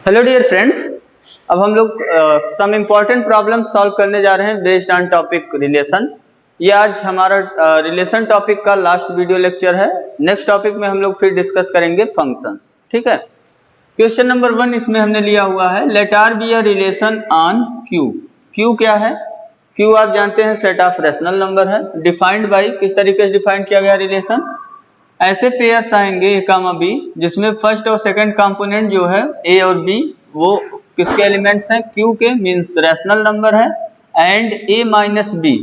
Hello dear friends, अब हम लोग सम इम्पॉर्टेंट प्रॉब्लम सॉल्व करने जा रहे हैं बेस्ड ऑन टॉपिक रिलेशन। ये आज हमारा रिलेशन टॉपिक का लास्ट वीडियो लेक्चर है। नेक्स्ट टॉपिक में हम लोग फिर डिस्कस करेंगे फंक्शन। ठीक है। क्वेश्चन नंबर 1 इसमें हमने लिया हुआ है, let R be a relation on Q. Q क्या है? क्यू आप जानते हैं सेट ऑफ रैशनल नंबर है। डिफाइंड बाई, किस तरीके से डिफाइंड किया गया रिलेशन? ऐसे पेयर्स आएंगे ए कामा बी जिसमें फर्स्ट और सेकंड कंपोनेंट जो है ए और बी वो किसके एलिमेंट्स हैं? क्यू के, मींस रैशनल नंबर है। And a minus b,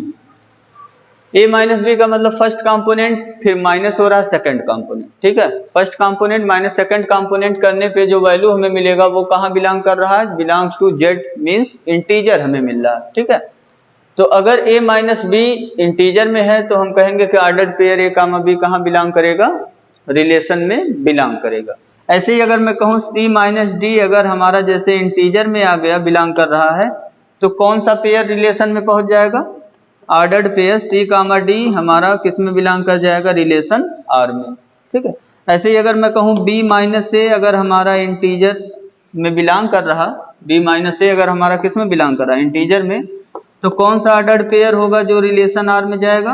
a minus b का मतलब फर्स्ट कंपोनेंट फिर माइनस हो रहा है सेकंड कंपोनेंट। ठीक है। First component minus second component करने पे जो वैल्यू हमें मिलेगा वो कहाँ बिलोंग कर रहा है? Belongs to Z, means integer हमें मिल रहा है। ठीक है। तो अगर a माइनस बी इंटीजर में है तो हम कहेंगे कि ordered pair a comma b कहाँ बिलोंग करेगा? रिलेशन में बिलोंग करेगा। ऐसे ही अगर मैं कहूँ c माइनस डी अगर हमारा जैसे इंटीजर में आ गया, बिलोंग कर रहा है, तो कौन सा पेयर रिलेशन में पहुंच जाएगा? ऑर्डर्ड पेयर c कामा डी हमारा किस में बिलोंग कर जाएगा? रिलेशन R में। ठीक है। ऐसे ही अगर मैं कहूँ b माइनस ए अगर हमारा इंटीजर में बिलोंग कर रहा, b माइनस ए अगर हमारा किस में बिलोंग कर रहा है? इंटीजर में, तो कौन सा ऑर्डर्ड पेयर होगा जो रिलेशन आर में जाएगा?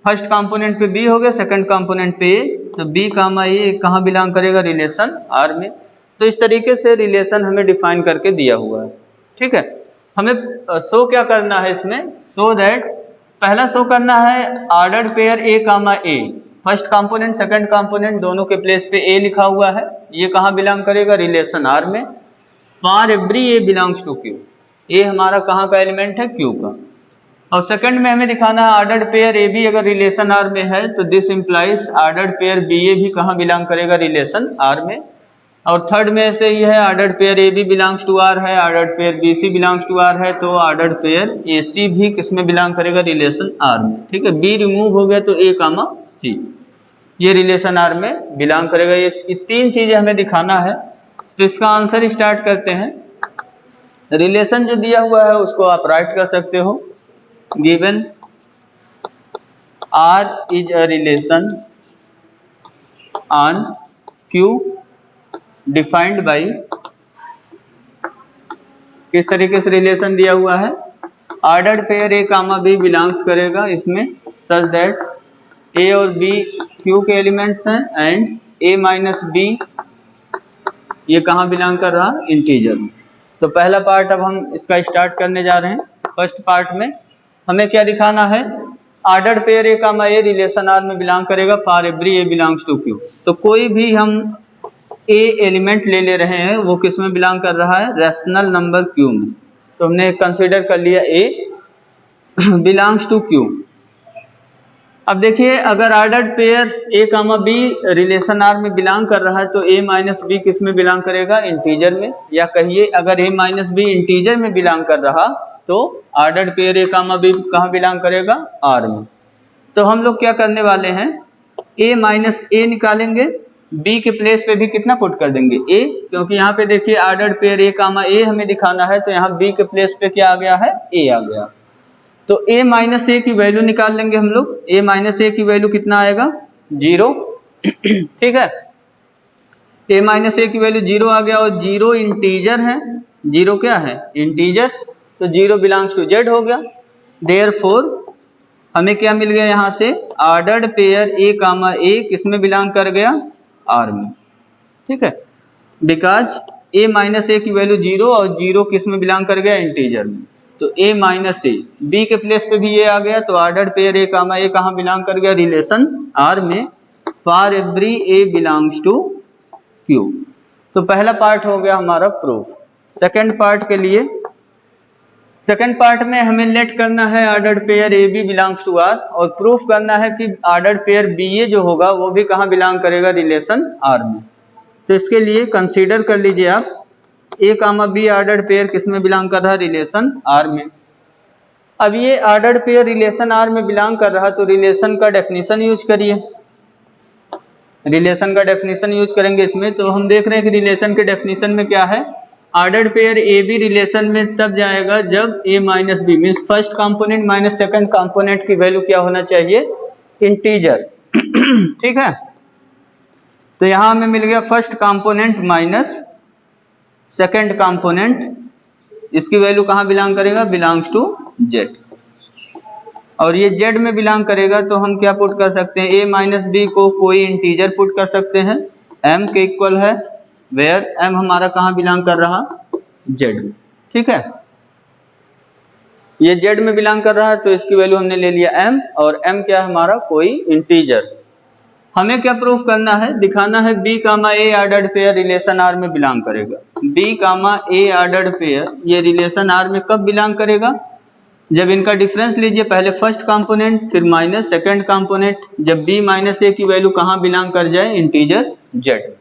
फर्स्ट कंपोनेंट पे बी हो गया, सेकंड कंपोनेंट पे ए, तो बी कामा ए कहाँ बिलोंग करेगा? रिलेशन आर में। तो इस तरीके से रिलेशन हमें डिफाइन करके दिया हुआ है। ठीक है। हमें शो क्या करना है इसमें? सो दैट पहला शो करना है ordered pair A comma a, first component second component दोनों के प्लेस पे ए लिखा हुआ है, ये कहाँ बिलोंग करेगा? रिलेशन आर में। For every A belongs to Q, A हमारा कहाँ का एलिमेंट है? क्यू का। और सेकंड में हमें दिखाना है ऑर्डर्ड पेयर ए बी अगर रिलेशन आर में है तो this implies ordered pair B A भी कहाँ बिलोंग करेगा? रिलेशन आर में। और थर्ड में से ये है ordered pair A B belongs to R है, ordered pair B C belongs to R है, तो ऑर्डर्ड पेयर ए सी भी किस में बिलोंग करेगा? रिलेशन आर में। ठीक है। बी रिमूव हो गया तो ए कामा सी ये रिलेशन आर में बिलोंग करेगा। ये तीन चीजें हमें दिखाना है। तो इसका आंसर स्टार्ट करते हैं। रिलेशन जो दिया हुआ है उसको आप राइट कर सकते हो, given R is a relation on Q defined by, किस तरीके से रिलेशन दिया हुआ है? ऑर्डर्ड पेयर ए कामा बी बिलोंग्स करेगा इसमें सच दैट ए और बी क्यू के एलिमेंट्स हैं एंड ए माइनस बी ये कहाँ बिलोंग कर रहा? इंटीजर में। तो पहला पार्ट अब हम इसका स्टार्ट करने जा रहे हैं। फर्स्ट पार्ट में हमें क्या दिखाना है? Ordered pair A comma a relation R में बिलोंग करेगा for every A belongs to Q. तो कोई भी हम ए एलिमेंट ले रहे हैं वो किस में बिलोंग कर रहा है? रैशनल नंबर क्यू में। तो हमने कंसीडर कर लिया ए बिलोंग्स टू क्यू। अब देखिए अगर ऑर्डर्ड पेयर ए कामा बी रिलेशन आर में बिलोंग कर रहा है तो ए माइनस बी किस में बिलोंग करेगा? इंटीजर में। या कहिए अगर ए माइनस बी इंटीजर में बिलोंग कर रहा तो ऑर्डर्ड पेयर ए कामा बी कहाँ बिलोंग करेगा? आर में। तो हम लोग क्या करने वाले हैं? ए माइनस ए निकालेंगे, बी के प्लेस पे भी कितना पुट कर देंगे? ए, क्योंकि यहाँ पे देखिए ऑर्डर्ड पेयर ए कामा ए हमें दिखाना है तो यहाँ बी के प्लेस पे क्या आ गया है? ए आ गया। तो a माइनस ए की वैल्यू निकाल लेंगे हम लोग। a माइनस ए की वैल्यू कितना आएगा? 0। ठीक है। a माइनस ए की वैल्यू 0 आ गया और 0 इंटीजर है। 0 क्या है? इंटीजर। तो 0 बिलोंग्स टू जेड हो गया। देयरफॉर हमें क्या मिल गया यहाँ से? Ordered pair a comma a किस में बिलोंग कर गया? R में। ठीक है। बिकॉज a माइनस ए की वैल्यू 0 और 0 किस में बिलोंग कर गया? इंटीजर में। तो a माइनस ए, बी के प्लेस पे भी ये आ गया तो ऑर्डर्ड पेयर ए कामा ए कहाँ बिलोंग कर गया? रिलेशन आर में। For every A belongs to Q. तो पहला पार्ट हो गया हमारा प्रूफ। सेकंड पार्ट के लिए, सेकंड पार्ट में हमें लेट करना है ordered pair A B belongs to R और प्रूफ करना है कि ऑर्डर्ड पेयर बी ए जो होगा वो भी कहाँ बिलोंग करेगा? रिलेशन आर में। तो इसके लिए कंसीडर कर लीजिए आप ए कामा बी ऑर्डर्ड पेयर किस में बिलोंग कर रहा है? रिलेशन आर में। अब ये ऑर्डर्ड पेयर रिलेशन आर में बिलोंग कर रहा तो रिलेशन का डेफिनेशन यूज करिए। रिलेशन का डेफिनेशन यूज करेंगे इसमें। तो हम देख रहे हैं कि रिलेशन के डेफिनेशन में क्या है? Ordered pair A B relation में तब जाएगा जब A minus B means first component minus second component की वैल्यू क्या होना चाहिए? इंटीजर। ठीक है। तो यहां हमें मिल गया first component minus second component, इसकी वैल्यू कहाँ बिलोंग करेगा, बिलोंग्स टू जेड। और ये जेड में बिलोंग करेगा तो हम क्या पुट कर सकते हैं, ए माइनस बी को कोई इंटीजर पुट कर सकते हैं एम के इक्वल है, वेयर एम हमारा कहाँ बिलोंग कर रहा, जेड में। ठीक है, ये जेड में बिलोंग कर रहा है तो इसकी वैल्यू हमने ले लिया एम, और एम क्या है हमारा, कोई इंटीजर। हमें क्या प्रूफ करना है, दिखाना है b comma a ordered pair relation R में बिलोंग करेगा। B comma a ordered pair ये रिलेशन आर में कब बिलोंग करेगा, जब इनका डिफरेंस लीजिए, पहले फर्स्ट कंपोनेंट फिर माइनस सेकंड कंपोनेंट, जब बी माइनस ए की वैल्यू कहाँ बिलोंग कर जाए, इंटीजर जेड।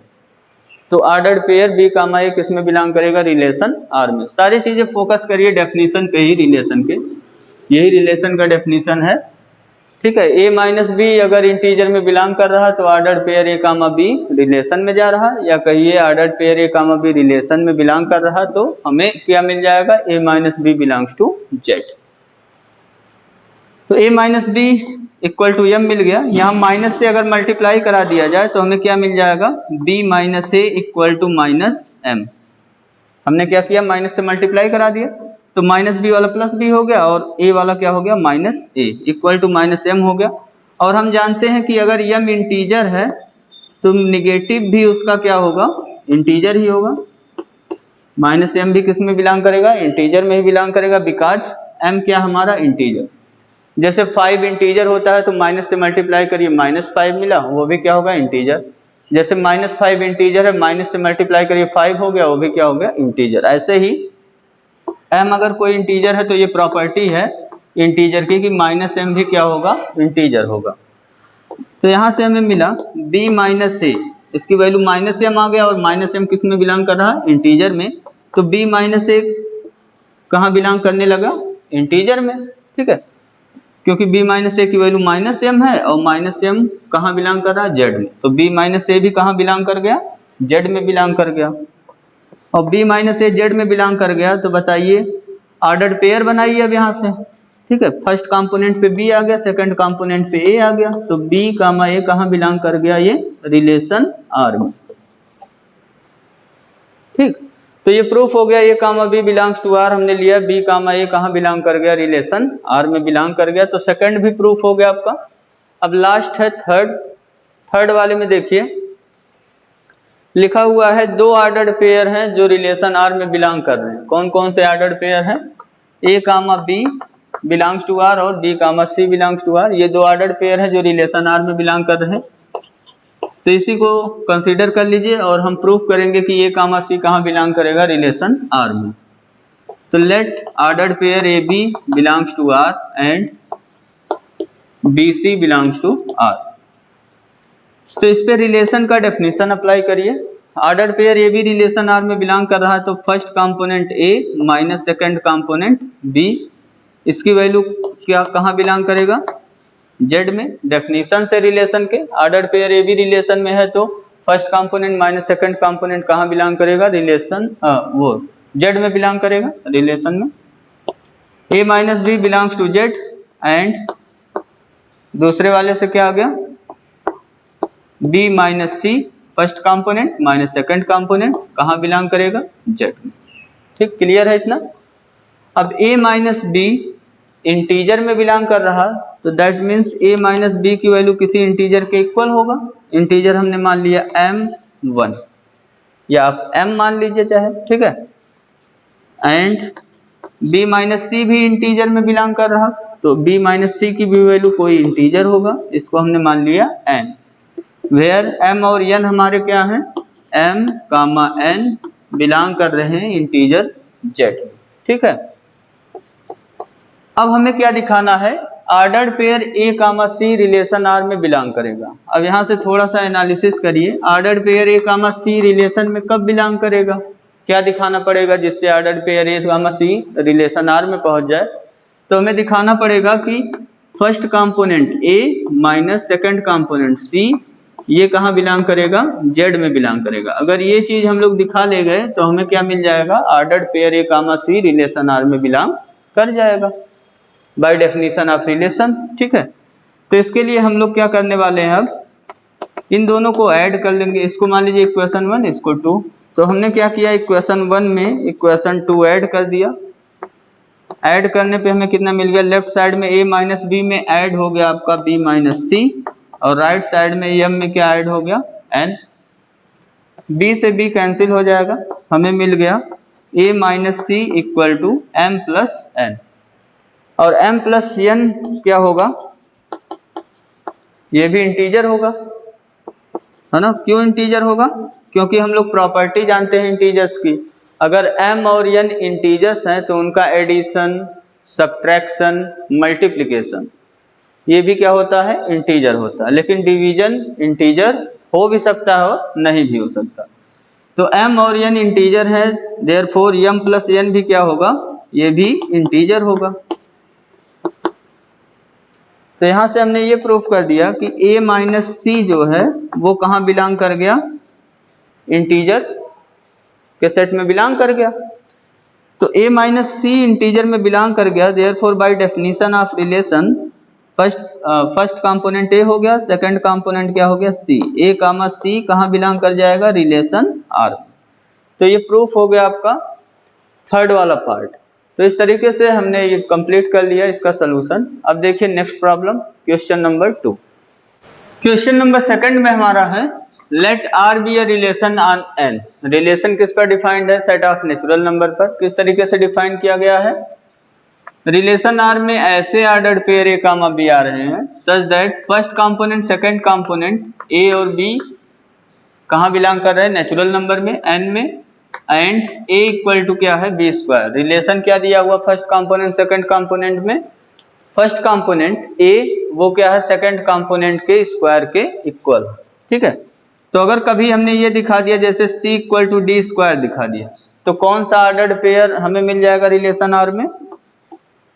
तो ordered pair b comma a किस में बिलोंग करेगा, रिलेशन आर में। सारी चीजें फोकस करिए डेफिनेशन पे ही, रिलेशन के, यही रिलेशन का डेफिनेशन है। ठीक है, ए माइनस बी अगर इंटीजर में बिलोंग कर रहा तो ऑर्डर्ड पेयर ए कामा बी रिलेशन में जा रहा, या कहिए ऑर्डर्ड पेयर ए कामा बी रिलेशन में बिलोंग कर रहा, तो हमें क्या मिल जाएगा, A minus B belongs to Z. तो A minus B equal to M मिल गया। यहाँ माइनस से अगर मल्टीप्लाई करा दिया जाए तो हमें क्या मिल जाएगा, b minus a equal to minus m. हमने क्या किया, माइनस से मल्टीप्लाई करा दिया तो माइनस बी वाला प्लस बी हो गया, और ए वाला क्या हो गया, minus a equal to minus m हो गया। और हम जानते हैं कि अगर एम इंटीजर है तो निगेटिव भी उसका क्या होगा, इंटीजर ही होगा। माइनस एम भी किस में बिलोंग करेगा, इंटीजर में ही बिलोंग करेगा, बिकॉज एम क्या हमारा, इंटीजर। जैसे 5 इंटीजर होता है तो माइनस से मल्टीप्लाई करिए, -5 मिला, वो भी क्या होगा, इंटीजर। जैसे -5 इंटीजर है, माइनस से मल्टीप्लाई करिए 5 हो गया, वो भी क्या हो गया, इंटीजर। ऐसे ही m अगर कोई इंटीजर है तो ये प्रॉपर्टी है इंटीजर की कि माइनस एम भी क्या होगा, इंटीजर होगा। तो यहाँ से हमें मिला b माइनस ए, इसकी वैल्यू माइनस एम आ गया, और माइनस एम किस में बिलोंग कर रहा है, इंटीजर में। तो b माइनस ए कहाँ बिलोंग करने लगा, इंटीजर में। ठीक है, क्योंकि b माइनस ए की वैल्यू माइनस एम है, और माइनस एम कहाँ बिलोंग कर रहा है, जेड में। तो b माइनस ए भी कहाँ बिलोंग कर गया, जेड में बिलोंग कर गया। और b माइनस ए जेड में बिलोंग कर गया तो बताइए, ऑर्डर्ड पेयर बनाइए अब यहाँ से। ठीक है, फर्स्ट कंपोनेंट पे b आ गया, सेकंड कंपोनेंट पे a आ गया, तो b कामा a कहाँ बिलोंग कर गया, ये रिलेशन आर में। ठीक, तो ये प्रूफ हो गया, A comma B belongs to are हमने लिया, बी कामा ए कहाँ बिलोंग कर गया, रिलेशन आर में बिलोंग कर गया। तो सेकंड भी प्रूफ हो गया आपका। अब लास्ट है थर्ड वाले में देखिए, लिखा हुआ है 2 ऑर्डर्ड पेयर हैं जो रिलेशन आर में बिलोंग कर रहे हैं। कौन कौन से ऑर्डर्ड पेयर हैं, a comma B belongs to R और b comma c belongs to R. ये 2 ऑर्डर्ड पेयर हैं जो रिलेशन आर में बिलोंग कर रहे हैं। तो इसी को कंसीडर कर लीजिए और हम प्रूफ करेंगे कि ए कामा सी कहाँ बिलोंग करेगा, रिलेशन आर में। तो let ordered pair A B belongs to R and b C belongs to R. तो इस पे रिलेशन का डेफिनेशन अप्लाई करिए। Ordered pair A B relation R में बिलोंग कर रहा है तो first component a minus second component b, इसकी वैल्यू क्या कहाँ बिलोंग करेगा, जेड में। डेफिनेशन से रिलेशन के, ordered pair A B relation में है तो first component minus second component कहाँ बिलोंग करेगा, रिलेशन वो जेड में बिलोंग करेगा, रिलेशन में। A minus B belongs to Z and दूसरे वाले से क्या आ गया, B minus C first component minus second component कहाँ बिलोंग करेगा, जेड में। ठीक, क्लियर है इतना। अब ए माइनस बी इंटीजर में बिलोंग कर रहा तो that means A minus B की वैल्यू किसी इंटीजर के इक्वल होगा। इंटीजर हमने मान लिया m1 या आप m मान लीजिए चाहे, ठीक है। एंड b माइनस सी भी इंटीजर में बिलोंग कर रहा तो b माइनस सी की भी वैल्यू कोई इंटीजर होगा, इसको हमने मान लिया n। वेयर m और n हमारे क्या हैं, m कामा n बिलोंग कर रहे हैं इंटीजर z, ठीक है। अब हमें क्या दिखाना है, ऑर्डर्ड पेयर ए कामा सी रिलेशन आर में बिलोंग करेगा। अब यहाँ से थोड़ा सा एनालिसिस करिए, ऑर्डर्ड पेयर ए कामा सी रिलेशन में कब बिलोंग करेगा, क्या दिखाना पड़ेगा जिससे ऑर्डर्ड पेयर ए कामा सी रिलेशन आर में पहुंच जाए। तो हमें दिखाना पड़ेगा कि first component a minus second component c ये कहाँ बिलोंग करेगा, जेड में बिलोंग करेगा। अगर ये चीज हम लोग दिखा ले गए तो हमें क्या मिल जाएगा, ऑर्डर्ड पेयर ए कामा सी रिलेशन आर में बिलोंग कर जाएगा बाय डेफिनेशन ऑफ रिलेशन, ठीक है। तो इसके लिए हम लोग क्या करने वाले हैं, अब इन दोनों को ऐड कर लेंगे। इसको मान लीजिए इक्वेशन 1, इसको 2, तो हमने क्या किया, इक्वेशन 1 में इक्वेशन 2 ऐड कर दिया। ऐड करने पे हमें कितना मिल गया, लेफ्ट साइड में a माइनस बी में ऐड हो गया आपका b माइनस सी, और राइट साइड में m में क्या ऐड हो गया, n। b से b कैंसिल हो जाएगा, हमें मिल गया a minus c equal to m plus n, और m प्लस n क्या होगा, ये भी इंटीजर होगा, है ना। क्यों इंटीजर होगा, क्योंकि हम लोग प्रॉपर्टी जानते हैं इंटीजर्स की। अगर m और n इंटीजर्स हैं तो उनका एडिशन, सब्ट्रैक्शन, मल्टीप्लिकेशन ये भी क्या होता है, इंटीजर होता है। लेकिन डिवीजन इंटीजर हो भी सकता है और नहीं भी हो सकता। तो m और n इंटीजर है, देयरफॉर m प्लस n भी क्या होगा, ये भी इंटीजर होगा। तो यहां से हमने ये प्रूफ कर दिया कि a माइनस सी जो है वो कहाँ बिलोंग कर गया, इंटीजर के सेट में बिलोंग कर गया। तो a माइनस सी इंटीजर में बिलोंग कर गया, therefore by definition of relation first component a हो गया, सेकंड कंपोनेंट क्या हो गया, c। a कामा c कहाँ बिलोंग कर जाएगा, रिलेशन R। तो ये प्रूफ हो गया आपका थर्ड वाला पार्ट। तो इस तरीके से हमने ये कंप्लीट कर लिया इसका सलूशन। अब देखिए next problem, question number 2। Question number second में हमारा है let R be a relation on n। Relation किस पर डिफाइंड है, सेट ऑफ नेचुरल नंबर पर। किस तरीके से डिफाइन किया गया है, रिलेशन R में ऐसे ordered pair a comma b आ रहे हैं such that first component second component a और b कहाँ बिलोंग कर रहे हैं, नेचुरल नंबर में n में, एंड a इक्वल टू क्या है, b स्क्वायर। रिलेशन क्या दिया हुआ फर्स्ट कंपोनेंट सेकंड कंपोनेंट में, फर्स्ट कंपोनेंट a वो क्या है, सेकंड कंपोनेंट के स्क्वायर के इक्वल, ठीक है। तो अगर कभी हमने ये दिखा दिया जैसे c equal to d square दिखा दिया, तो कौन सा ऑर्डर्ड पेयर हमें मिल जाएगा रिलेशन R में,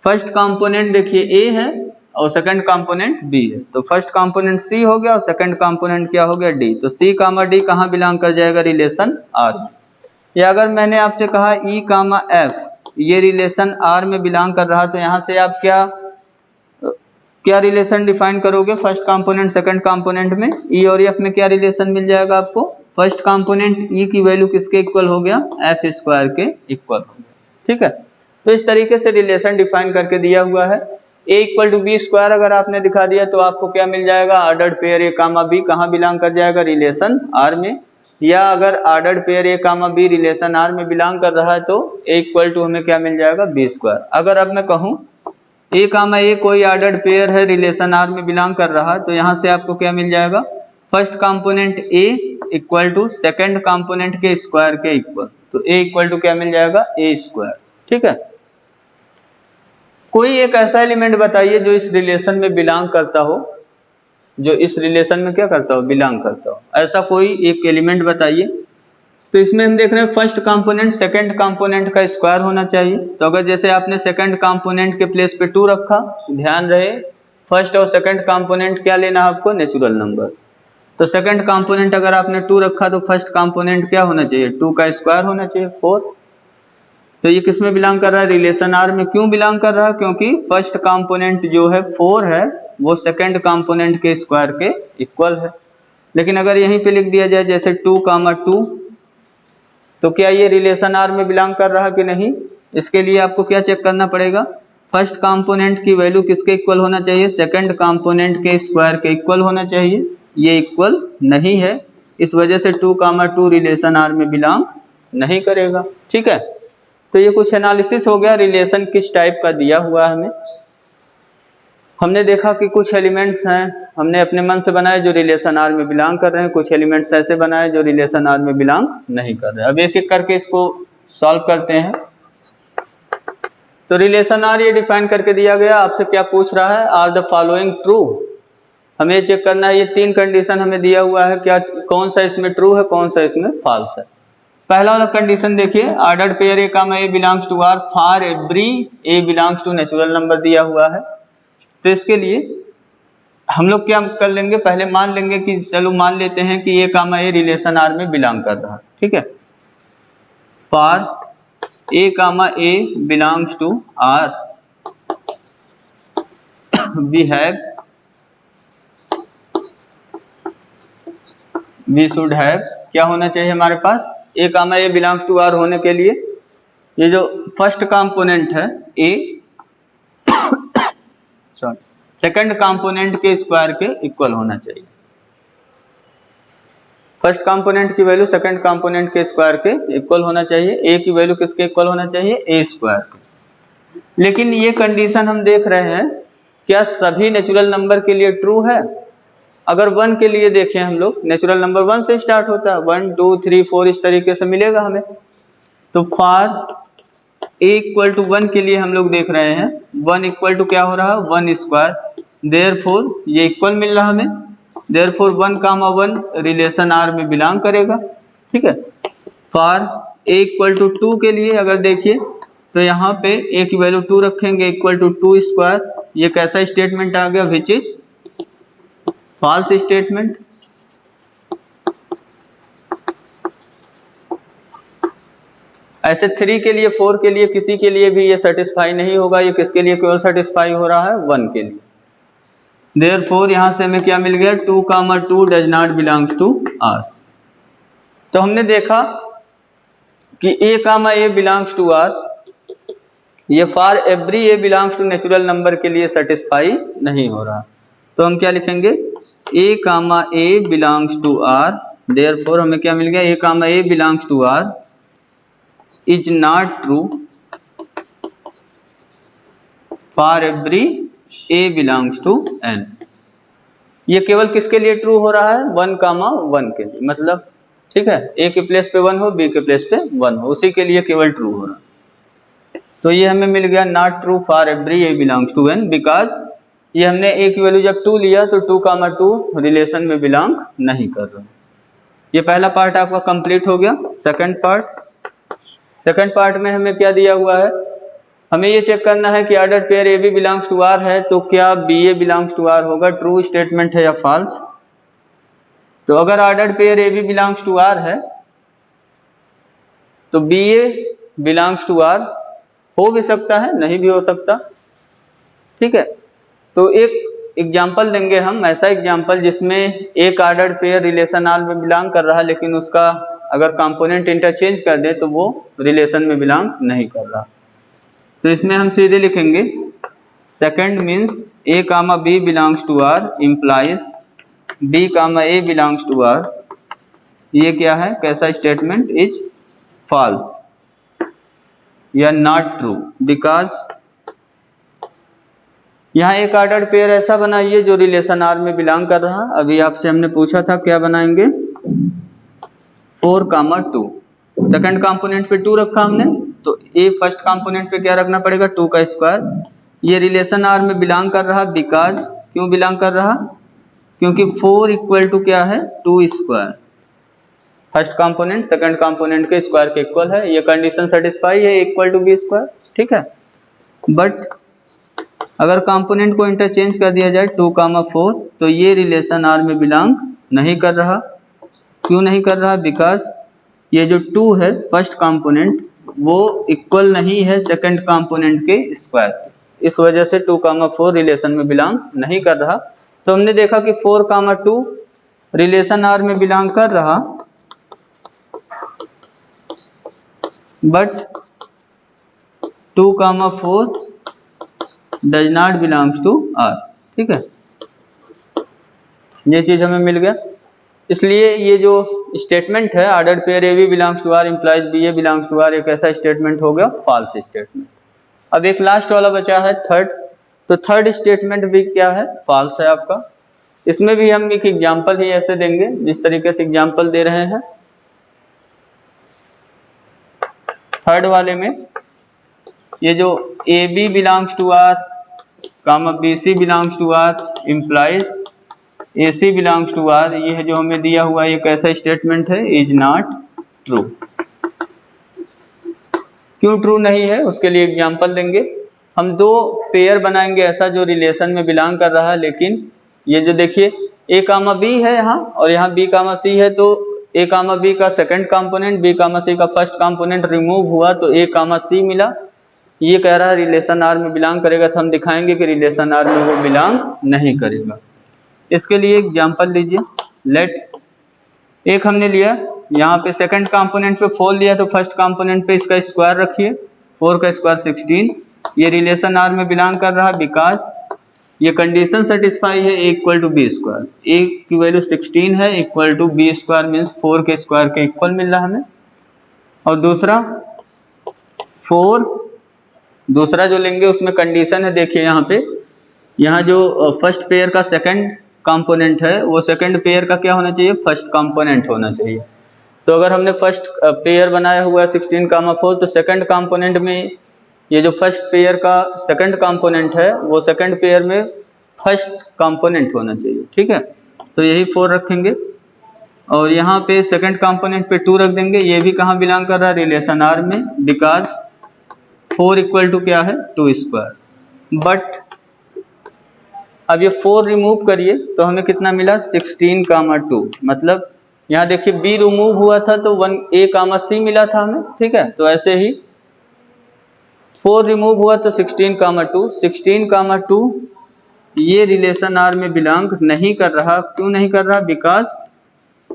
फर्स्ट कंपोनेंट देखिए a है और सेकंड कंपोनेंट b है। तो फर्स्ट कंपोनेंट c हो गया और सेकंड कंपोनेंट क्या हो गया, d। तो c कामा d कहाँ बिलोंग कर जाएगा, रिलेशन R में। या अगर मैंने आपसे कहा e कामा f ये रिलेशन R में बिलोंग कर रहा, तो यहाँ से आप क्या रिलेशन डिफाइन करोगे, फर्स्ट कंपोनेंट सेकंड कंपोनेंट में e और f में क्या रिलेशन मिल जाएगा आपको, फर्स्ट कंपोनेंट e की वैल्यू किसके इक्वल हो गया, f स्क्वायर के इक्वल हो गया, ठीक है। तो इस तरीके से रिलेशन डिफाइन करके दिया हुआ है। a equal to B square अगर आपने दिखा दिया तो आपको क्या मिल जाएगा, ordered pair a comma b कहाँ बिलोंग कर जाएगा, रिलेशन R में। या अगर ordered pair a comma b relation R में बिलोंग कर रहा है तो a इक्वल टू हमें क्या मिल जाएगा, b स्क्वायर। अगर अब मैं कहूँ a कामा a कोई ऑर्डर्ड पेयर है रिलेशन R में बिलोंग कर रहा है, तो यहाँ से आपको क्या मिल जाएगा, first component a equal to second component के स्क्वायर के इक्वल। तो a इक्वल टू क्या मिल जाएगा, a स्क्वायर, ठीक है। कोई एक ऐसा एलिमेंट बताइए जो इस रिलेशन में बिलोंग करता हो, जो इस रिलेशन में क्या करता हो, बिलोंग करता हो, ऐसा कोई एक एलिमेंट बताइए। तो इसमें हम देख रहे हैं फर्स्ट कंपोनेंट सेकंड कंपोनेंट का स्क्वायर होना चाहिए। तो अगर जैसे आपने सेकंड कंपोनेंट के प्लेस पे 2 रखा, ध्यान रहे फर्स्ट और सेकंड कंपोनेंट क्या लेना है आपको, नेचुरल नंबर। तो सेकंड कंपोनेंट अगर आपने 2 रखा तो फर्स्ट कंपोनेंट क्या होना चाहिए, 2 का स्क्वायर होना चाहिए, 4। तो ये किस में बिलोंग कर रहा है, रिलेशन R में। क्यों बिलोंग कर रहा है, क्योंकि फर्स्ट कंपोनेंट जो है 4 है वो सेकंड कंपोनेंट के स्क्वायर के इक्वल है। लेकिन अगर यहीं पे लिख दिया जाए जैसे 2 कामा 2, तो क्या ये रिलेशन R में बिलोंग कर रहा कि नहीं, इसके लिए आपको क्या चेक करना पड़ेगा, फर्स्ट कंपोनेंट की वैल्यू किसके इक्वल होना चाहिए, सेकंड कंपोनेंट के स्क्वायर के इक्वल होना चाहिए। ये इक्वल नहीं है, इस वजह से 2 कामा 2 रिलेशन R में बिलोंग नहीं करेगा, ठीक है। तो ये कुछ एनालिसिस हो गया, रिलेशन किस टाइप का दिया हुआ है हमें। हमने देखा कि कुछ एलिमेंट्स हैं हमने अपने मन से बनाए जो रिलेशन R में बिलोंग कर रहे हैं, कुछ एलिमेंट्स ऐसे बनाए जो रिलेशन R में बिलोंग नहीं कर रहे हैं। अब एक एक करके इसको सॉल्व करते हैं। तो रिलेशन R ये डिफाइन करके दिया गया, आपसे क्या पूछ रहा है, आर द फॉलोइंग ट्रू। हमें चेक करना है, ये 3 कंडीशन हमें दिया हुआ है, क्या कौन सा इसमें ट्रू है, कौन सा इसमें फॉल्स है। पहला वाला कंडीशन देखिए, ordered pair a comma a belongs to R for every a belongs to natural number दिया हुआ है। तो इसके लिए हम लोग क्या कर लेंगे, पहले मान लेंगे कि चलो मान लेते हैं कि a comma a relation R में बिलोंग कर रहा है, ठीक है। For a comma a belongs to R we should have क्या होना चाहिए हमारे पास, a comma A belongs to R होने के लिए ये जो फर्स्ट कंपोनेंट है ए सेकंड कंपोनेंट के स्क्वायर के इक्वल होना चाहिए। फर्स्ट कंपोनेंट की वैल्यू सेकंड कंपोनेंट के स्क्वायर के इक्वल होना चाहिए। ए की वैल्यू किसके इक्वल होना चाहिए? ए स्क्वायर के। लेकिन ये कंडीशन हम देख रहे हैं क्या सभी नेचुरल नंबर के लिए ट्रू है? अगर 1 के लिए देखें हम लोग, नेचुरल नंबर 1 से स्टार्ट होता है, 1 2 3 4 इस तरीके से मिलेगा हमें। तो फॉर ए इक्वल टू 1 के लिए हम लोग देख रहे हैं 1 इक्वल टू क्या हो रहा है? 1 स्क्वायर। देयरफॉर ये इक्वल मिल रहा हमें, देयरफॉर 1 कामा 1 रिलेशन आर में बिलोंग करेगा। ठीक है। फॉर ए इक्वल टू 2 के लिए अगर देखिए तो यहाँ पे ए की वैल्यू 2 रखेंगे इक्वल टू 2 स्क्वायर। ये कैसा स्टेटमेंट आ गया? Which is false statement. ऐसे 3 के लिए 4 के लिए किसी के लिए भी ये सेटिस्फाई नहीं होगा। ये किसके लिए केवल सेटिस्फाई हो रहा है? 1 के लिए। देयरफॉर यहां से हमें क्या मिल गया? 2 comma 2 does not belongs to R. तो हमने देखा कि a comma A belongs to R, ये for every A belongs to natural number के लिए सेटिस्फाई नहीं हो रहा। तो हम क्या लिखेंगे? A comma A belongs to R. Therefore हमें क्या मिल गया? A comma A belongs to R is not true for every A belongs to N. ये केवल किसके लिए ट्रू हो रहा है? 1 कामा 1 के लिए। मतलब ठीक है, ए के प्लेस पे 1 हो, बी के प्लेस पे 1 हो, उसी के लिए केवल ट्रू हो रहा है। तो ये हमें मिल गया not true for every A belongs to N, because ये हमने ए की वैल्यू जब 2 लिया तो 2 कामा 2 रिलेशन में बिलोंग नहीं कर रहा। ये पहला पार्ट आपका कंप्लीट हो गया। सेकंड पार्ट में हमें क्या दिया हुआ है? हमें ये चेक करना है कि order pair A B belongs to R है तो क्या b A belongs to R होगा? ट्रू स्टेटमेंट है या फॉल्स? तो अगर order pair A B belongs to R है तो b A belongs to R हो भी सकता है, नहीं भी हो सकता। ठीक है। तो एक एग्जाम्पल देंगे हम, ऐसा एग्जाम्पल जिसमें एक ऑर्डर्ड पेयर रिलेशन आर में बिलोंग कर रहा है लेकिन उसका अगर कंपोनेंट इंटरचेंज कर दे तो वो रिलेशन में बिलोंग नहीं कर रहा। तो इसमें हम सीधे लिखेंगे second means A comma B belongs to R implies B comma A belongs to R. ये क्या है? कैसा स्टेटमेंट? इज फॉल्स या नॉट ट्रू, बिकॉज यहाँ एक ऑर्डर्ड पेयर ऐसा बनाइए जो रिलेशन आर में बिलोंग कर रहा। अभी आपसे हमने पूछा था क्या बनाएंगे? 4 कामा 2। सेकंड कंपोनेंट पे 2 रखा हमने, तो ए फर्स्ट कंपोनेंट पे क्या रखना पड़ेगा? 2 का स्क्वायर। ये रिलेशन आर में बिलोंग कर रहा, बिकॉज क्यों बिलोंग कर रहा? क्योंकि 4 इक्वल टू क्या है? 2 square. First component second component के स्क्वायर के इक्वल है। ये कंडीशन सेटिस्फाई है, इक्वल टू बी स्क्वायर। ठीक है। बट अगर कंपोनेंट को इंटरचेंज कर दिया जाए 2 कामा 4 तो ये रिलेशन आर में बिलोंग नहीं कर रहा। क्यों नहीं कर रहा? बिकॉज ये जो 2 है फर्स्ट कंपोनेंट वो इक्वल नहीं है सेकंड कंपोनेंट के स्क्वायर। इस वजह से 2 कामा 4 रिलेशन में बिलोंग नहीं कर रहा। तो हमने देखा कि 4 कामा 2 रिलेशन आर में बिलोंग कर रहा, but 2 comma 4 does not belongs to R. ठीक है, ये चीज हमें मिल गया। इसलिए ये जो स्टेटमेंट है ordered pair A B belongs to R implies B A belongs to R, एक ऐसा स्टेटमेंट हो गया फॉल्स स्टेटमेंट। अब एक लास्ट वाला बचा है थर्ड। तो थर्ड स्टेटमेंट भी क्या है? फॉल्स है आपका। इसमें भी हम एक एग्जांपल ही ऐसे देंगे जिस तरीके से एग्जांपल दे रहे हैं। थर्ड वाले में ये जो A B belongs to R comma B C belongs to R implies A C belongs to R, ये है जो हमें दिया हुआ ये कैसा स्टेटमेंट है? Is not true. क्यों ट्रू नहीं है उसके लिए एग्जांपल देंगे। हम 2 पेयर बनाएंगे ऐसा जो रिलेशन में बिलोंग कर रहा है, लेकिन ये जो देखिए ए कामा बी है यहाँ और यहाँ बी कामा सी है, तो ए कामा बी का सेकंड कंपोनेंट बी कामा सी का फर्स्ट कंपोनेंट रिमूव हुआ तो ए कामा सी मिला। ये कह रहा है रिलेशन आर में बिलोंग करेगा, तो हम दिखाएंगे कि रिलेशन आर में वो बिलोंग नहीं करेगा। इसके लिए एग्जांपल लीजिए। लेट एक हमने लिया यहाँ पे सेकंड कंपोनेंट पे 4 लिया तो फर्स्ट कंपोनेंट पे इसका स्क्वायर रखिए, 4 का स्क्वायर 16। ये रिलेशन आर में बिलोंग कर रहा है बिकॉज ये कंडीशन सेटिस्फाई है a equal to B square. a की वैल्यू 16 है, equal to B square means 4 के स्क्वायर के इक्वल मिल रहा है हमें। और दूसरा 4, दूसरा जो लेंगे उसमें कंडीशन है, देखिए यहाँ पे, यहाँ जो फर्स्ट पेयर का सेकंड कंपोनेंट है वो सेकंड पेयर का क्या होना चाहिए, फर्स्ट कंपोनेंट होना चाहिए। तो अगर हमने फर्स्ट पेयर बनाया हुआ है 16,4 तो सेकंड कंपोनेंट में ये जो फर्स्ट पेयर का सेकंड कंपोनेंट है वो सेकंड पेयर में फर्स्ट कंपोनेंट होना चाहिए, ठीक है। तो यही 4 रखेंगे और यहाँ पे सेकंड कंपोनेंट पे 2 रख देंगे। ये भी कहाँ बिलोंग कर रहा है, रिलेशन आर में, बिकॉज 4 इक्वल टू क्या है, 2 स्क्वायर। बट अब ये 4 रिमूव करिए तो हमें कितना मिला, 16,2। मतलब यहाँ देखिए b रिमूव हुआ था तो 1a, c मिला था हमें, ठीक है। तो ऐसे ही 4 रिमूव हुआ तो 16,2। 16,2 ये रिलेशन आर में बिलोंग नहीं कर रहा। क्यों नहीं कर रहा, because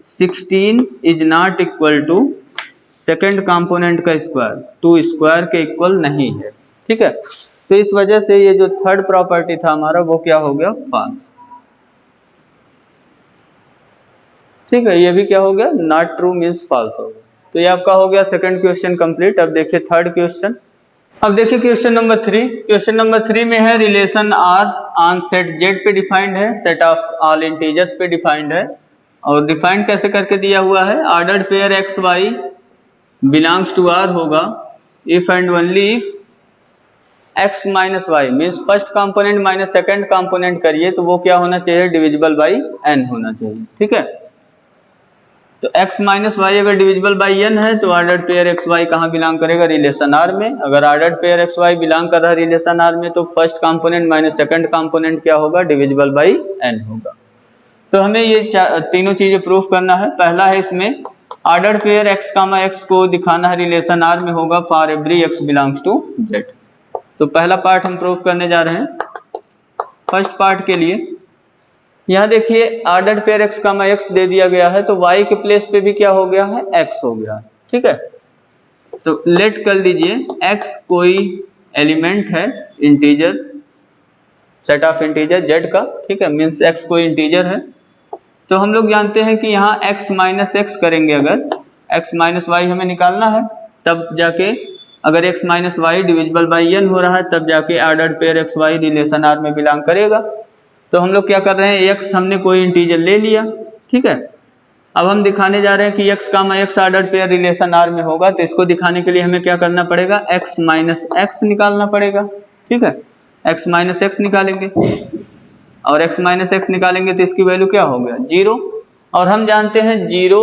16 is not equal to second component का स्क्वायर, 2 स्क्वायर के इक्वल नहीं है, ठीक है। तो इस वजह से ये जो थर्ड प्रॉपर्टी था हमारा वो क्या हो गया, फॉल्स, ठीक है। ये भी क्या हो गया, नॉट ट्रू मीन्स फॉल्स हो गया। तो ये आपका हो गया सेकंड क्वेश्चन कंप्लीट। अब देखिए थर्ड क्वेश्चन। अब देखिए क्वेश्चन नंबर 3। क्वेश्चन नंबर 3 में है relation R on set Z पे डिफाइंड है, सेट ऑफ ऑल इंटीजर्स पे डिफाइंड है। और डिफाइंड कैसे करके दिया हुआ है, ordered pair X Y belongs to R होगा if and only if x minus Y means first component minus second component करिए तो वो क्या होना चाहिए, डिविजिबल बाई n होना चाहिए, ठीक है। तो x माइनस वाई अगर डिविजिबल बाई n है तो ऑर्डर्ड पेयर एक्स वाई कहाँ बिलोंग करेगा, रिलेशन आर में। अगर ordered pair X Y belong कर रहा है रिलेशन आर में तो first component minus second component क्या होगा, डिविजिबल बाई n होगा। तो हमें ये तीनों चीजें प्रूफ करना है। पहला है इसमें ordered pair x comma x को दिखाना है रिलेशन आर में होगा for every x belongs to z। तो पहला पार्ट हम प्रूफ करने जा रहे हैं। फर्स्ट पार्ट के लिए यहाँ देखिए ordered pair x comma x दे दिया गया है तो y के प्लेस पे भी क्या हो गया है, x हो गया, ठीक है। तो लेट कर लीजिए x कोई एलिमेंट है integer, set of integer z का, ठीक है, मीन्स x कोई इंटीजर है। तो हम लोग जानते हैं कि यहाँ x माइनस एक्स करेंगे, अगर x माइनस वाई हमें निकालना है तब जाके, अगर x minus Y divisible by n हो रहा है तब जाके ordered pair X Y relation R में बिलोंग करेगा। तो हम लोग क्या कर रहे हैं, x हमने कोई इंटीजर ले लिया, ठीक है। अब हम दिखाने जा रहे हैं कि x comma x ordered pair relation R में होगा। तो इसको दिखाने के लिए हमें क्या करना पड़ेगा, x माइनस एक्स निकालना पड़ेगा, ठीक है। x माइनस एक्स निकालेंगे और x माइनस एक्स निकालेंगे तो इसकी वैल्यू क्या हो गया, 0। और हम जानते हैं 0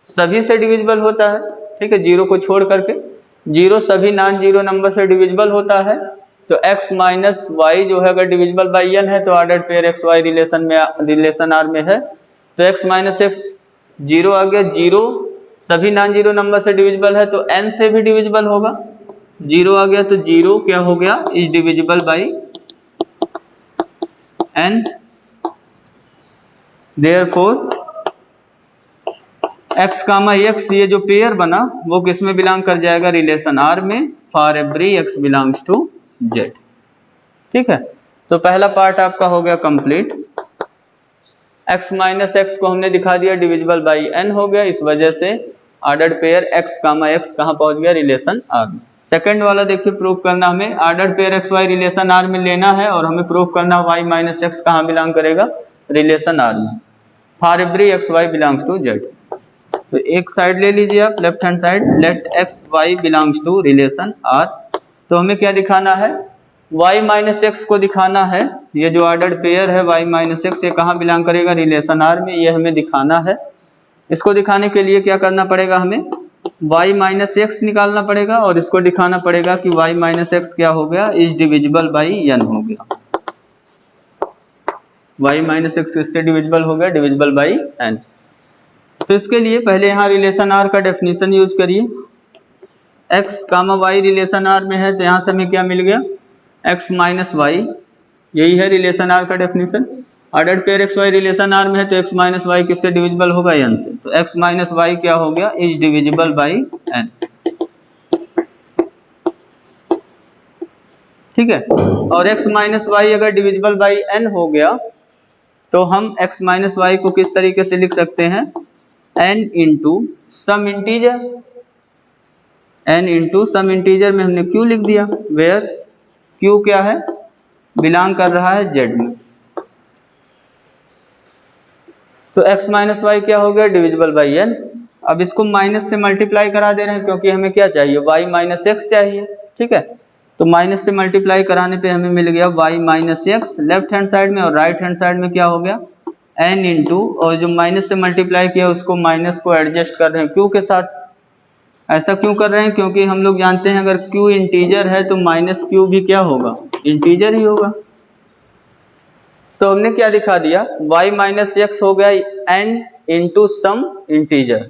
सभी से डिविजिबल होता है, ठीक है, 0 को छोड़ करके 0 सभी नॉन जीरो नंबर से डिविजिबल होता है। तो x माइनस वाई जो है अगर डिविजिबल बाई n है तो ordered pair X Y relation R में है। तो x माइनस एक्स 0 आ गया, 0 सभी नॉन जीरो नंबर से डिविजिबल है तो n से भी डिविजिबल होगा, 0 आ गया तो 0 क्या हो गया, is divisible by n। Therefore x comma x ये जो पेयर बना वो किस में बिलोंग कर जाएगा, रिलेशन आर में for every x belongs to z, ठीक है। तो पहला पार्ट आपका हो गया कंप्लीट। x माइनस एक्स को हमने दिखा दिया डिविजिबल बाई n हो गया, इस वजह से ordered pair x comma x कहाँ पहुंच गया, रिलेशन आर में। सेकंड वाला देखिए प्रूफ करना, हमें ordered pair X Y relation R में लेना है और हमें प्रूफ करना y माइनस एक्स कहाँ बिलोंग करेगा, रिलेशन आर में for every x Y belongs to z। तो एक साइड ले लीजिए आप, left hand side, let X Y belongs to relation R. तो हमें क्या दिखाना है, y माइनस एक्स को दिखाना है। ये जो ऑर्डर्ड पेयर है y माइनस एक्स ये कहाँ बिलोंग करेगा, रिलेशन आर में, ये हमें दिखाना है। इसको दिखाने के लिए क्या करना पड़ेगा, हमें y माइनस एक्स निकालना पड़ेगा और इसको दिखाना पड़ेगा कि y माइनस एक्स क्या हो गया, इज डिविजिबल बाई n हो गया। y माइनस एक्स इससे डिविजिबल हो गया, डिविजिबल बाई n। तो इसके लिए पहले यहाँ रिलेशन आर का डेफिनेशन यूज करिए। x comma Y relation R में है तो यहाँ से हमें क्या मिल गया, x माइनस वाई, यही है रिलेशन आर का definition. Ordered pair X Y relation R में है तो एक्स माइनस वाई किससे डिविजिबल होगा, एन से। तो एक्स माइनस वाई क्या हो गया, इज डिविजिबल बाई एन। ठीक है, और x माइनस वाई अगर डिविजिबल बाई n हो गया तो हम x माइनस वाई को किस तरीके से लिख सकते हैं, n into some integer. n into some integer में हमने q लिख दिया, वेयर q क्या है, बिलोंग कर रहा है z में। तो x माइनस वाई क्या हो गया, डिविजिबल बाई n। अब इसको माइनस से मल्टीप्लाई करा दे रहे हैं क्योंकि हमें क्या चाहिए, y माइनस एक्स चाहिए। ठीक है, तो माइनस से मल्टीप्लाई कराने पे हमें मिल गया y minus x left hand side में, और राइट हैंड साइड में क्या हो गया, n इंटू, और जो माइनस से मल्टीप्लाई किया उसको माइनस को एडजस्ट कर रहे हैं q के साथ। ऐसा क्यों कर रहे हैं, क्योंकि हम लोग जानते हैं अगर q इंटीजर है तो माइनस q भी क्या होगा, इंटीजर ही होगा। तो हमने क्या दिखा दिया, y माइनस एक्स हो गया n into some integer,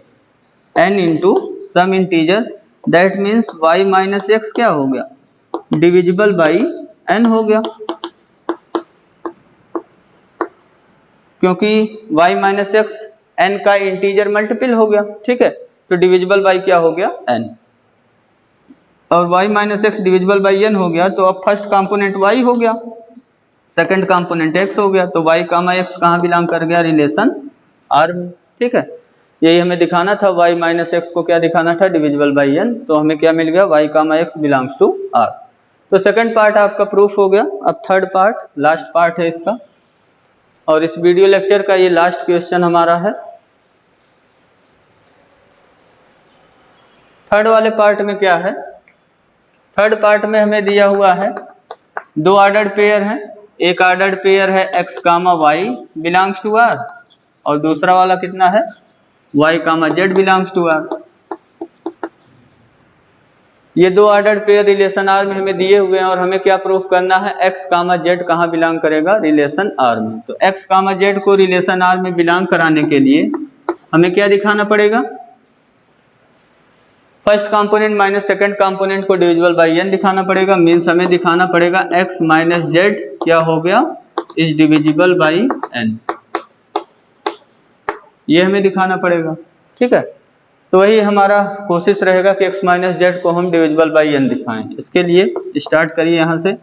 n into some integer, that means y minus X क्या हो गया, डिविजिबल बाई n हो गया, क्योंकि y माइनस एक्स n का इंटीजर मल्टीपल हो गया। ठीक है, तो डिविजिबल बाई क्या हो गया, n, और y minus x divisible by n हो गया, तो अब फर्स्ट कंपोनेंट y हो गया, सेकंड कंपोनेंट x हो गया, तो y कामा x कहाँ बिलोंग कर गया, रिलेशन r में। ठीक है, यही हमें दिखाना था, y माइनस एक्स को क्या दिखाना था, डिविजिबल बाई n, तो हमें क्या मिल गया, y comma x belongs to r। तो सेकंड पार्ट आपका प्रूफ हो गया। अब थर्ड पार्ट, लास्ट पार्ट है इसका, और इस वीडियो लेक्चर का ये लास्ट क्वेश्चन हमारा है। थर्ड वाले पार्ट में क्या है, थर्ड पार्ट में हमें दिया हुआ है दो ऑर्डर्ड पेयर हैं, एक ऑर्डर्ड पेयर है x comma Y belongs to r, और दूसरा वाला कितना है, y comma z belongs to r। ये दो ऑर्डर्ड पेयर रिलेशन R में हमें दिए हुए हैं, और हमें क्या प्रूफ करना है, x कामा z कहाँ बिलोंग करेगा, रिलेशन R में। तो x कामा z को रिलेशन R में बिलोंग कराने के लिए हमें क्या दिखाना पड़ेगा, first component minus second component को डिविजिबल बाई n दिखाना पड़ेगा। मीन्स हमें दिखाना पड़ेगा x माइनस z क्या हो गया, इज डिविजिबल बाई n, ये हमें दिखाना पड़ेगा। ठीक है, तो वही हमारा कोशिश रहेगा कि x माइनस जेड को हम डिविजिबल बाई n दिखाएं। इसके लिए स्टार्ट करिए यहाँ से,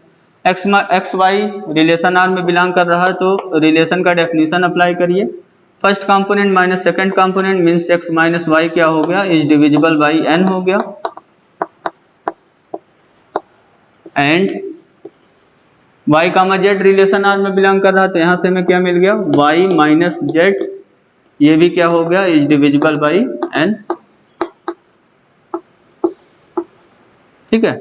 एक्स वाई रिलेशन आर में बिलोंग कर रहा है तो रिलेशन का डेफिनेशन अप्लाई करिए। First component minus second component means x minus Y क्या हो गया, इज डिविजिबल बाई n हो गया। And y comma Z relation R में बिलोंग कर रहा है तो यहाँ से हमें क्या मिल गया, y माइनस जेड, ये भी क्या हो गया, इज डिविजिबल बाई n। ठीक है,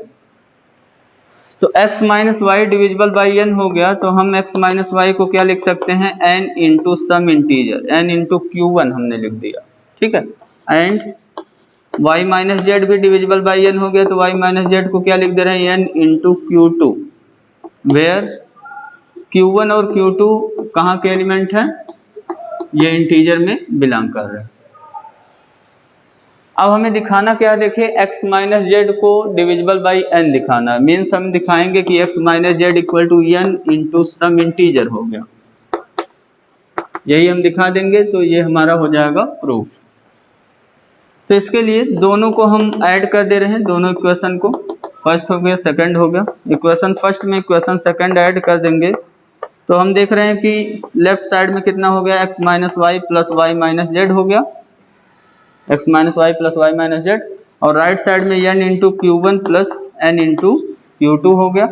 तो x minus Y divisible by n हो गया, तो हम x माइनस वाई को क्या लिख सकते हैं, n into some integer, n into Q1 हमने लिख दिया। ठीक है, एंड y माइनस जेड भी डिविजिबल बाई n हो गया, तो y माइनस जेड को क्या लिख दे रहे हैं, n into Q2, where Q1 और Q2 कहाँ के एलिमेंट हैं, ये इंटीजर में बिलोंग कर रहे हैं। अब हमें दिखाना क्या है, देखिए x माइनस जेड को डिविजिबल बाई n दिखाना है। मीन्स हम दिखाएंगे कि x minus Z equal to n into some integer हो गया, यही हम दिखा देंगे, तो ये हमारा हो जाएगा प्रूफ। तो इसके लिए दोनों को हम ऐड कर दे रहे हैं, दोनों इक्वेशन को, फर्स्ट हो गया सेकंड हो गया, इक्वेशन फर्स्ट में इक्वेशन सेकंड ऐड कर देंगे, तो हम देख रहे हैं कि लेफ्ट साइड में कितना हो गया, x minus Y plus Y minus Z हो गया, x minus Y plus Y minus Z, और राइट साइड में n into Q1 plus n into Q2 हो गया,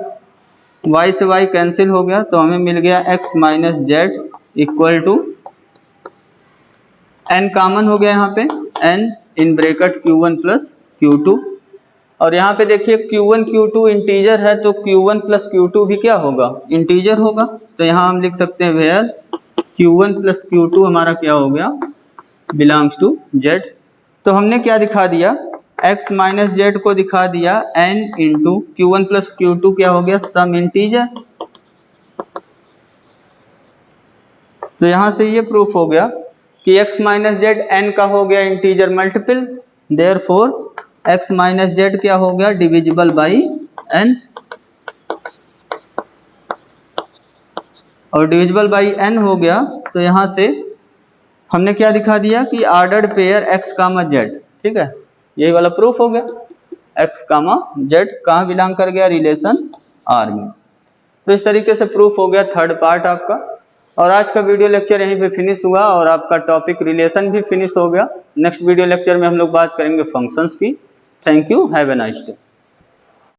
y से y कैंसिल हो गया, तो हमें मिल गया x minus Z equal to n common हो गया यहाँ पे, n in bracket Q1 plus Q2, और यहाँ पे देखिए Q1 Q2 इंटीजर है तो Q1 प्लस Q2 भी क्या होगा, इंटीजर होगा, तो यहाँ हम लिख सकते हैं वेयर Q1 प्लस Q2 हमारा क्या हो गया, बिलोंग्स टू Z। तो हमने क्या दिखा दिया, x माइनस जेड को दिखा दिया n into Q1 plus Q2 क्या हो गया, सम इंटीजर। तो यहाँ से ये प्रूफ हो गया कि x माइनस जेड n का हो गया integer multiple, therefore x minus Z क्या हो गया, डिविजिबल बाई n। और डिविजिबल बाई n हो गया, तो यहाँ से हमने क्या दिखा दिया कि ऑर्डर्ड पेयर x, z, ठीक है, यही वाला प्रूफ हो गया। x, z कहाँ बिलोंग कर गया, रिलेशन R में। तो इस तरीके से प्रूफ हो गया थर्ड पार्ट आपका। और आज का वीडियो लेक्चर यहीं पे फिनिश हुआ और आपका टॉपिक रिलेशन भी फिनिश हो गया। नेक्स्ट वीडियो लेक्चर में हम लोग बात करेंगे फंक्शंस की। Thank you, have a nice day.